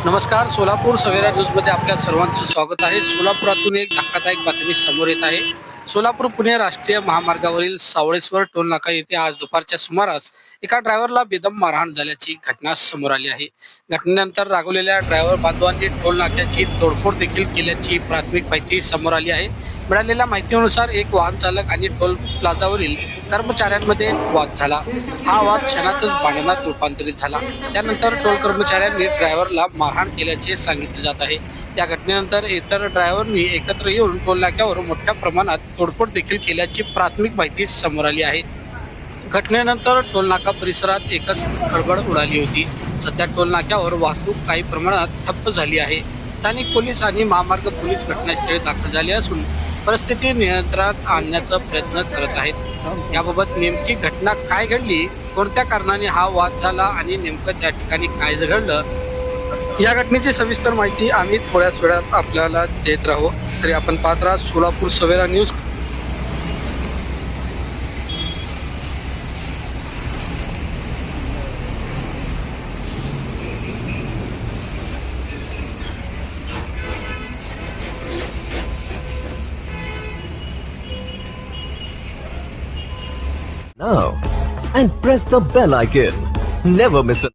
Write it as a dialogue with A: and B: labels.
A: नमस्कार. सोलापूर सवेरा न्यूजमध्ये आपल्या सर्वांचं स्वागत आहे. सोलापुरातून एक धक्कादायक बातमी समोर येत आहे. सोलापूर पुणे राष्ट्रीय महामार्गावरील सावळेश्वर टोल नाका येथे आज दुपारच्या सुमारास एका ड्रायव्हरला बेदम मारहाण झाल्याची घटना समोर आली आहे. घटनेनंतर रागवलेल्या ड्रायव्हर बांधवांनी टोल नाक्याची तोडफोड देखील केल्याची प्राथमिक माहिती समोर आली आहे. मिळालेल्या माहितीनुसार एक वाहन चालक आणि टोल प्लाझावरील कर्मचाऱ्यांमध्ये वाद झाला. हा वाद क्षणातच भांडणात रूपांतरित झाला. त्यानंतर टोल कर्मचाऱ्यांनी ड्रायव्हरला मारहाण केल्याचे सांगितले जात आहे. या घटनेनंतर इतर ड्रायव्हरनी एकत्र येऊन टोल नाक्यावर मोठ्या प्रमाणात तोडफोड देखील केल्याची प्राथमिक माहिती समोर आली आहे. घटनेनंतर टोल नाका परिसरात एकच खळबळ उडाली होती. सध्या टोल नाक्यावर वाहतूक काही प्रमाणात ठप्प झाली आहे. स्थानिक पोलीस आणि महामार्ग पोलीस घटनास्थळी दाखल झाले असून परिस्थिती नियंत्रणात आणण्याचा प्रयत्न करत आहेत. याबाबत नेमकी घटना काय घडली, कोणत्या कारणाने हा वाद झाला आणि नेमकं त्या ठिकाणी काय घडलं, या घटनेची सविस्तर माहिती आम्ही थोड्याच वेळात आपल्याला देत राहू. तरी आपण पाहत राहा सोलापूर सवेरा news.
B: Now and press the bell icon. Never miss a